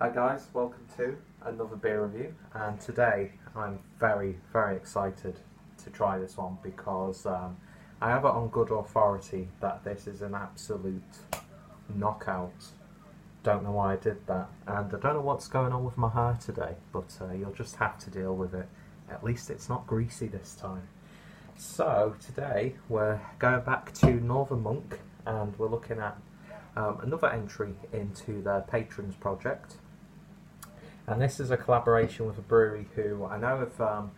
Hi guys, welcome to another beer review, and today I'm very excited to try this one because I have it on good authority that this is an absolute knockout. Don't know why I did that, and I don't know what's going on with my hair today, but you'll just have to deal with it. At least it's not greasy this time. So today we're going back to Northern Monk, and we're looking at another entry into their Patrons project. And this is a collaboration with a brewery who I know have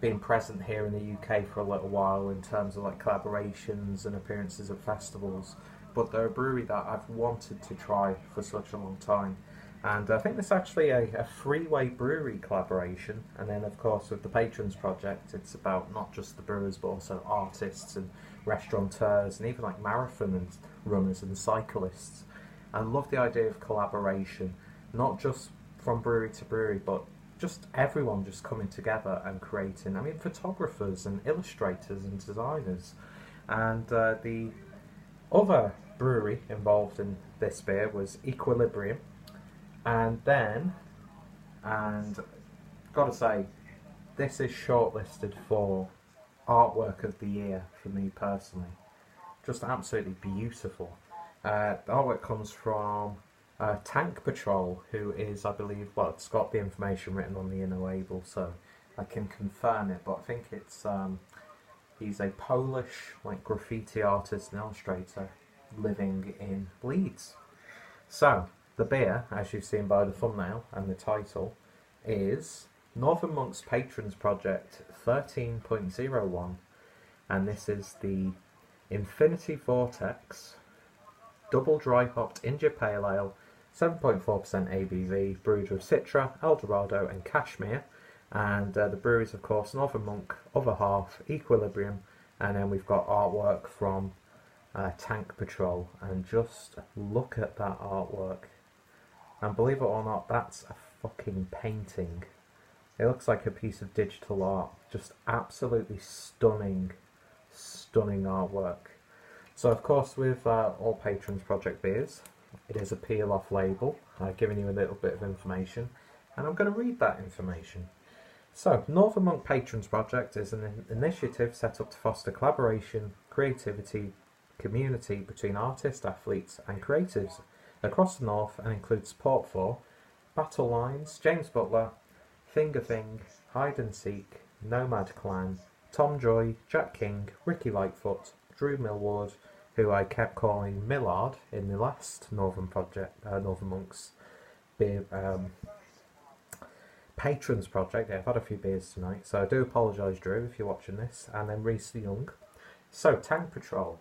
been present here in the UK for a little while in terms of like collaborations and appearances at festivals. But they're a brewery that I've wanted to try for such a long time. And I think this is actually a three-way brewery collaboration. And then, of course, with the Patrons project, it's about not just the brewers, but also artists and restaurateurs and even like marathon runners and cyclists. I love the idea of collaboration, not just from brewery to brewery, but just everyone just coming together and creating. I mean, photographers and illustrators and designers. And the other brewery involved in this beer was Equilibrium. And gotta say, this is shortlisted for artwork of the year for me personally. Just absolutely beautiful. The artwork comes from Tankpetrol, who is, I believe, well, it's got the information written on the inner label, so I can confirm it. But I think it's he's a Polish like graffiti artist and illustrator living in Leeds. So the beer, as you've seen by the thumbnail and the title, is Northern Monk's Patrons Project 13.01, and this is the Infinity Vortex double dry hopped India Pale Ale, 7.4% ABV, brewed with Citra, Eldorado and Cashmere. And the breweries, of course, Northern Monk, other half, Equilibrium, and then we've got artwork from Tankpetrol. And just look at that artwork. And believe it or not, that's a fucking painting. It looks like a piece of digital art. Just absolutely stunning artwork. So, of course, with all Patrons Project beers, it is a peel-off label, giving you a little bit of information, and I'm going to read that information. So, Northern Monk Patrons Project is an initiative set up to foster collaboration, creativity, community between artists, athletes, and creatives across the North, and includes support for Battle Lines, James Butler, Finger Thing, Hide and Seek, Nomad Clan, Tom Joy, Jack King, Ricky Lightfoot, Drew Millward, who I kept calling Millard in the last Northern Monks beer Patrons project. Yeah, I've had a few beers tonight, so I do apologise, Drew, if you're watching this. And then Reese Young. So, Tankpetrol.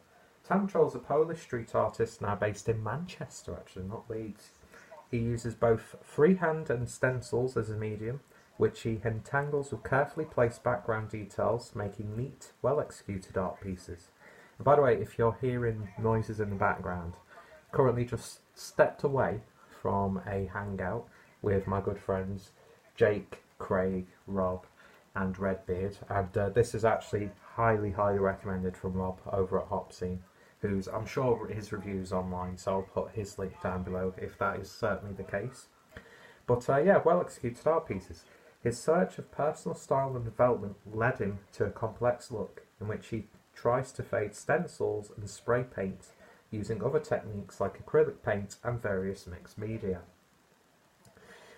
Tankpetrol's a Polish street artist now based in Manchester, actually, not Leeds. He uses both freehand and stencils as a medium, which he entangles with carefully placed background details, making neat, well-executed art pieces. And by the way, if you're hearing noises in the background, currently just stepped away from a hangout with my good friends Jake, Craig, Rob and Redbeard, and this is actually highly recommended from Rob over at Hop Scene, who's, I'm sure his review's online, so I'll put his link down below if that is certainly the case. But yeah, well executed art pieces. His search of personal style and development led him to a complex look in which he tries to fade stencils and spray paint using other techniques like acrylic paint and various mixed media.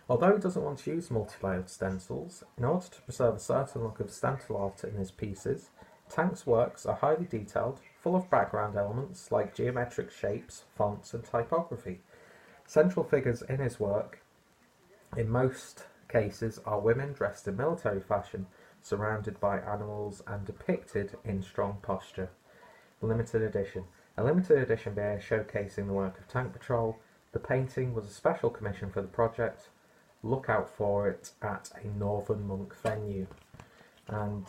Although he doesn't want to use multi-layered stencils, in order to preserve a certain look of stencil art in his pieces, Tank's works are highly detailed, full of background elements like geometric shapes, fonts and typography. Central figures in his work, in most cases, are women dressed in military fashion, surrounded by animals and depicted in strong posture. Limited edition. A limited edition beer showcasing the work of Tankpetrol. The painting was a special commission for the project. Look out for it at a Northern Monk venue. And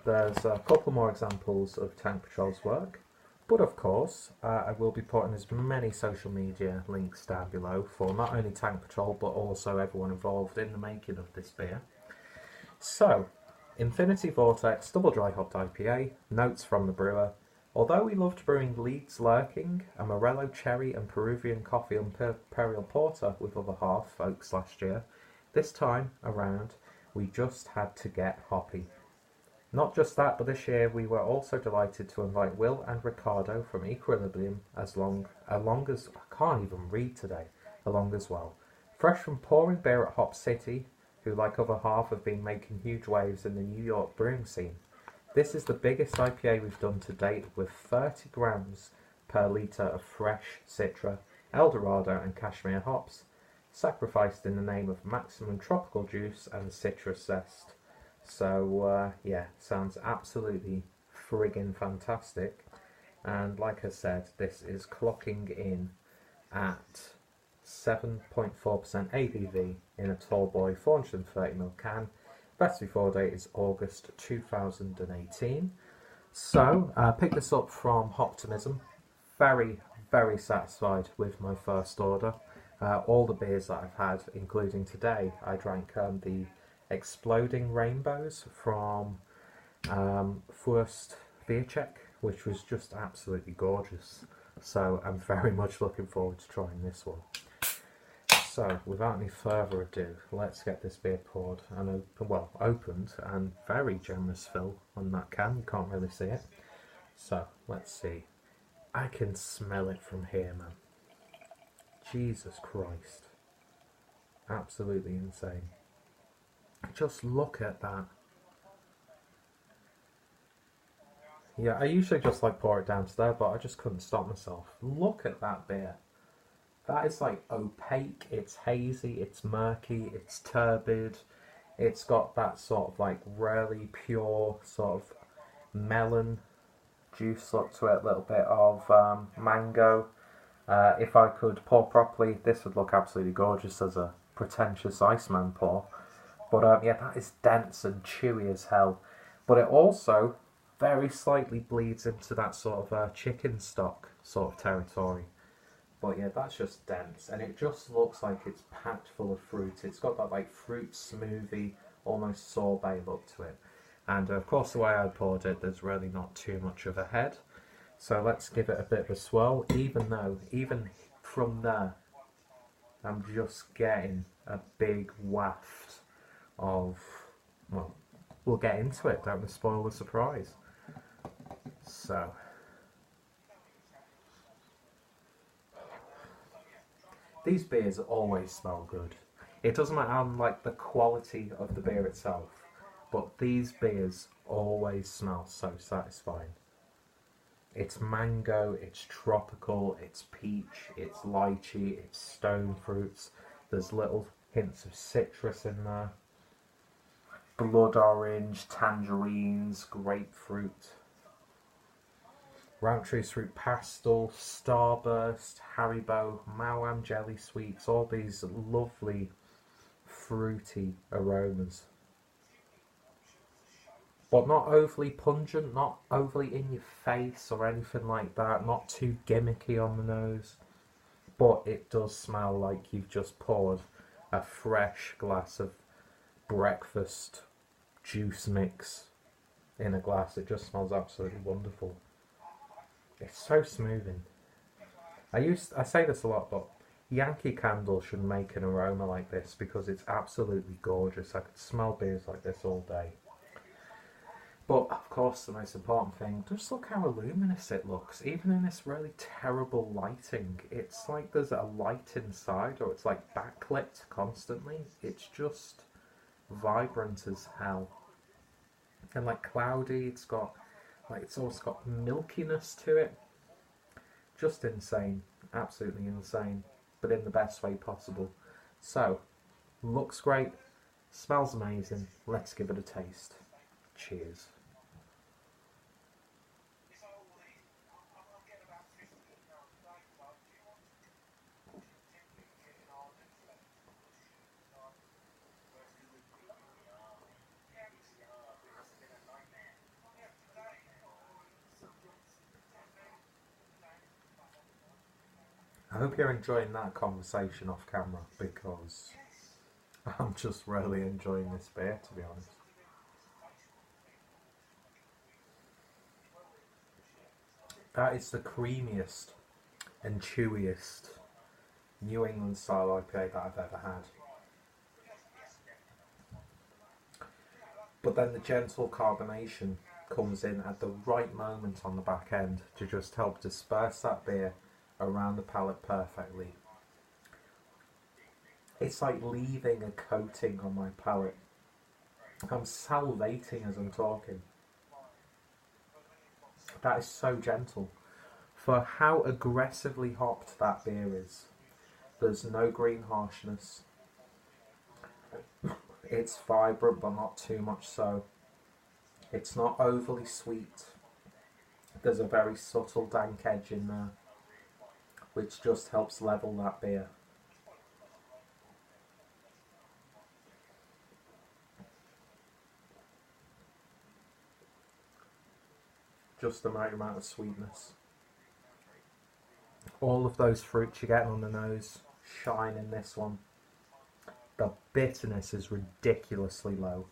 there's a couple more examples of Tankpetrol's work. But of course, I will be putting as many social media links down below for not only Tankpetrol but also everyone involved in the making of this beer. So, Infinity Vortex Double Dry Hopped IPA, notes from the brewer, Although we loved brewing Leeds Lurking, a Morello Cherry and Peruvian Coffee Imperial Porter with other half folks last year, this time around we just had to get hoppy. Not just that, but this year we were also delighted to invite Will and Ricardo from Equilibrium along as, I can't even read today, along as well. Fresh from pouring beer at Hop City, who like other half have been making huge waves in the New York brewing scene. This is the biggest IPA we've done to date, with 30 grams per litre of fresh Citra, Eldorado and Cashmere hops, sacrificed in the name of maximum tropical juice and citrus zest. So yeah, sounds absolutely friggin' fantastic. And like I said, this is clocking in at 7.4% ABV in a tall boy 430ml can. Best before date is August 2018. So picked this up from Hoptimism. Very, very satisfied with my first order. All the beers that I've had, including today, I drank the Exploding Rainbows from First Beer Check, which was just absolutely gorgeous. So I'm very much looking forward to trying this one. So without any further ado, let's get this beer poured and opened, and very generous fill on that can. You can't really see it. So let's see. I can smell it from here, man. Jesus Christ. Absolutely insane. Just look at that. Yeah, I usually just like pour it down to there, but I just couldn't stop myself. Look at that beer. That is like opaque, it's hazy, it's murky, it's turbid. It's got that sort of like really pure sort of melon juice look to it, a little bit of mango. If I could pour properly, this would look absolutely gorgeous as a pretentious Iceman pour. But yeah, that is dense and chewy as hell. But it also very slightly bleeds into that sort of chicken stock sort of territory. But yeah, that's just dense, and it just looks like it's packed full of fruit. It's got that like fruit smoothie, almost sorbet look to it. And of course, the way I poured it, there's really not too much of a head. So let's give it a bit of a swirl, even though, even from there, I'm just getting a big waft of, well, we'll get into it, don't spoil the surprise. So, these beers always smell good. It doesn't matter on like the quality of the beer itself, but these beers always smell so satisfying. It's mango, it's tropical, it's peach, it's lychee, it's stone fruits. There's little hints of citrus in there. Blood orange, tangerines, grapefruit. Roundtree's fruit pastel, starburst, Haribo, Maoam jelly sweets, all these lovely fruity aromas. But not overly pungent, not overly in your face or anything like that, not too gimmicky on the nose. But it does smell like you've just poured a fresh glass of breakfast juice mix in a glass. It just smells absolutely wonderful. It's so smoothing. I say this a lot, but Yankee Candle should make an aroma like this because it's absolutely gorgeous. I could smell beers like this all day. But of course, the most important thing, just look how luminous it looks. Even in this really terrible lighting, it's like there's a light inside, or it's like backlit constantly. It's just vibrant as hell. And like cloudy, it's also got milkiness to it. Just insane, absolutely insane, but in the best way possible. So, looks great, smells amazing. Let's give it a taste. Cheers. I hope you're enjoying that conversation off camera, because I'm just really enjoying this beer, to be honest. That is the creamiest and chewiest New England style IPA that I've ever had. But then the gentle carbonation comes in at the right moment on the back end to just help disperse that beer around the palate perfectly. It's like leaving a coating on my palate. I'm salivating as I'm talking. That is so gentle. For how aggressively hopped that beer is, there's no green harshness. It's vibrant but not too much so. It's not overly sweet. There's a very subtle dank edge in there, which just helps level that beer. Just the right amount of sweetness. All of those fruits you're getting on the nose shine in this one. The bitterness is ridiculously low,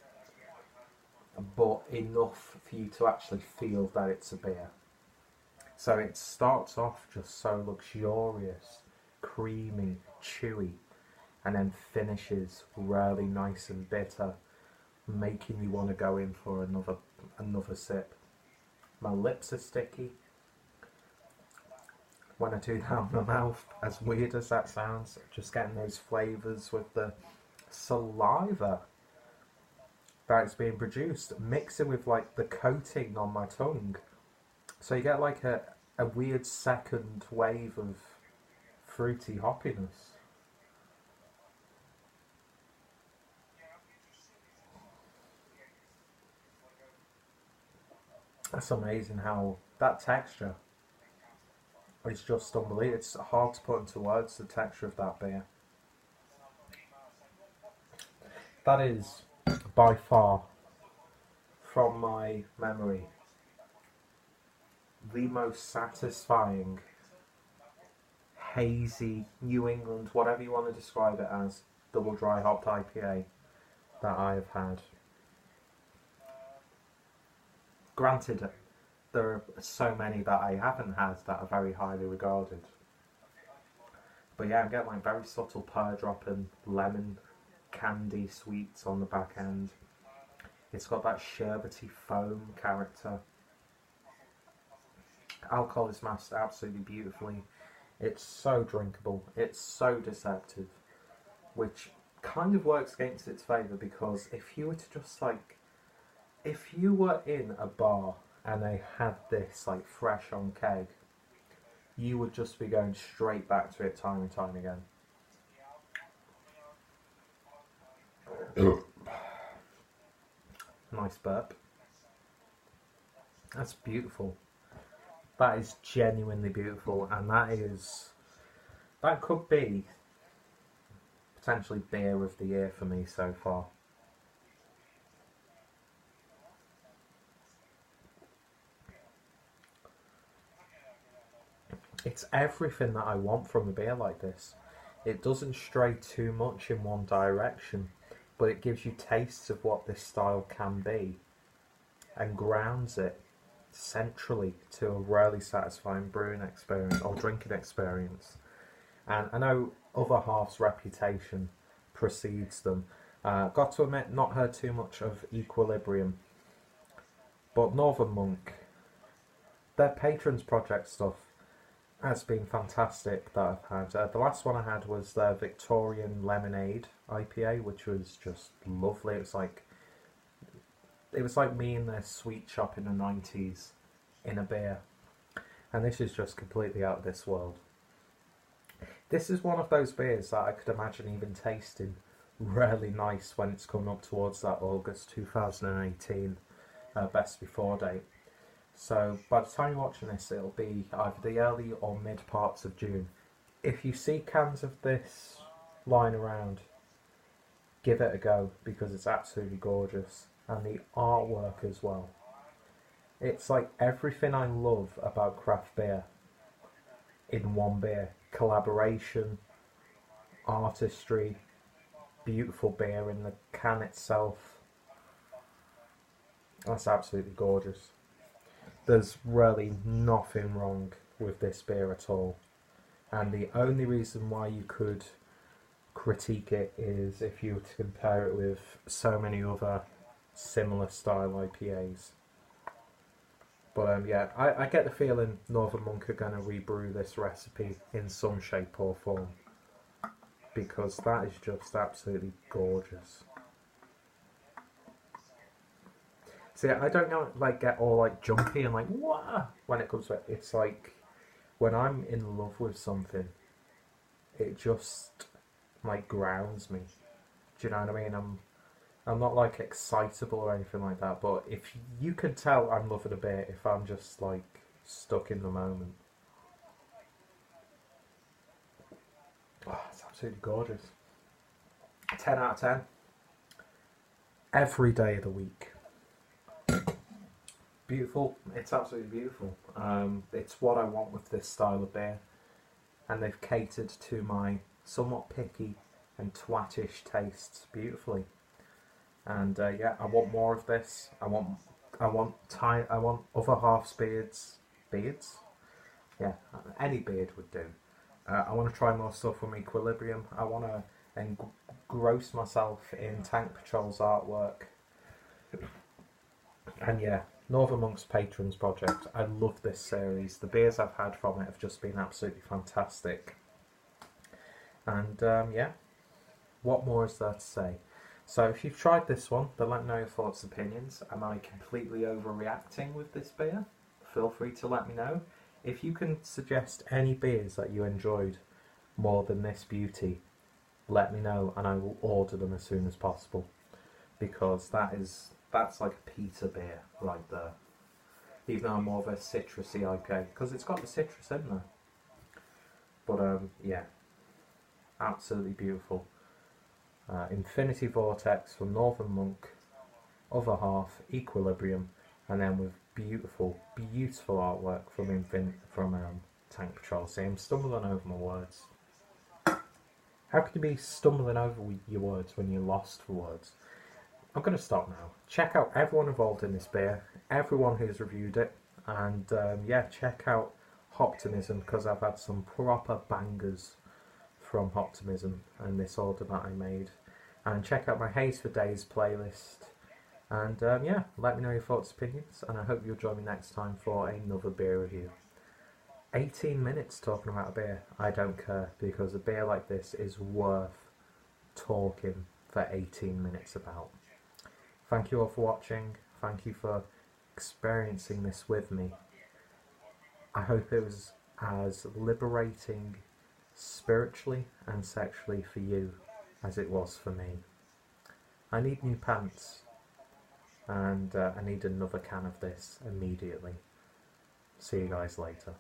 but enough for you to actually feel that it's a beer. So it starts off just so luxurious, creamy, chewy, and then finishes really nice and bitter, making you want to go in for another sip. My lips are sticky when I do that on my mouth, as weird as that sounds, just getting those flavours with the saliva that is being produced, mixing with like the coating on my tongue. So you get like a weird second wave of fruity hoppiness. That's amazing how that texture is just unbelievable. It's hard to put into words, the texture of that beer. That is by far, from my memory, the most satisfying, hazy, New England, whatever you want to describe it as, double dry hopped IPA that I have had. Granted, there are so many that I haven't had that are very highly regarded. But yeah, I'm getting like very subtle pear drop and lemon candy sweets on the back end. It's got that sherbety foam character. Alcohol is masked absolutely beautifully. It's so drinkable. It's so deceptive, which kind of works against its favour, because if you were to just like, if you were in a bar and they had this like fresh on keg, you would just be going straight back to it time and time again. Nice burp. That's beautiful. That is genuinely beautiful, and that could be potentially beer of the year for me so far. It's everything that I want from a beer like this. It doesn't stray too much in one direction, but it gives you tastes of what this style can be and grounds it centrally to a really satisfying brewing experience or drinking experience. And I know other halves' reputation precedes them. Got to admit, not heard too much of Equilibrium, but Northern Monk, their Patrons Project stuff has been fantastic that I've had. The last one I had was their Victorian Lemonade IPA, which was just lovely. It was like me in their sweet shop in the 90s in a beer, and this is just completely out of this world. This is one of those beers that I could imagine even tasting really nice when it's coming up towards that August 2018 best before date. So by the time you're watching this, it'll be either the early or mid parts of June. If you see cans of this lying around, give it a go, because it's absolutely gorgeous. And the artwork as well. It's like everything I love about craft beer in one beer. Collaboration, artistry, beautiful beer in the can itself. That's absolutely gorgeous. There's really nothing wrong with this beer at all. And the only reason why you could critique it is if you were to compare it with so many other similar style IPAs. But yeah, I get the feeling Northern Monk are going to rebrew this recipe in some shape or form, because that is just absolutely gorgeous. See, I don't know, like, get all like jumpy and like wah when it comes to it. It's like when I'm in love with something, it just like grounds me. Do you know what I mean? I'm not like excitable or anything like that, but if you can tell I'm loving a beer if I'm just like stuck in the moment. Oh, it's absolutely gorgeous. 10 out of 10. Every day of the week. Beautiful. It's absolutely beautiful. It's what I want with this style of beer, and they've catered to my somewhat picky and twattish tastes beautifully. And yeah, I want more of this. I want other halves beards. Yeah, any beard would do. I want to try more stuff from Equilibrium. I want to engross myself in Tankpetrol's artwork. And yeah, Northern Monk's Patrons Project. I love this series. The beers I've had from it have just been absolutely fantastic. And yeah, what more is there to say? So if you've tried this one, then let me know your thoughts and opinions. Am I completely overreacting with this beer? Feel free to let me know. If you can suggest any beers that you enjoyed more than this beauty, let me know and I will order them as soon as possible. Because that's like a pizza beer right there. Even though I'm more of a citrusy IPA, because it's got the citrus in there. But yeah, absolutely beautiful. Infinity Vortex from Northern Monk, other half Equilibrium, and then with beautiful, beautiful artwork from Tankpetrol. See, I'm stumbling over my words. How can you be stumbling over your words when you're lost for words? I'm going to stop now. Check out everyone involved in this beer, everyone who's reviewed it, and yeah, check out Hoptimism, because I've had some proper bangers from Hoptimism and this order that I made. And check out my Haze for Days playlist. And yeah, let me know your thoughts and opinions, and I hope you'll join me next time for another beer review. 18 minutes talking about a beer. I don't care, because a beer like this is worth talking for 18 minutes about. Thank you all for watching. Thank you for experiencing this with me. I hope it was as liberating spiritually and sexually for you as it was for me. I need new pants, and I need another can of this immediately. See you guys later.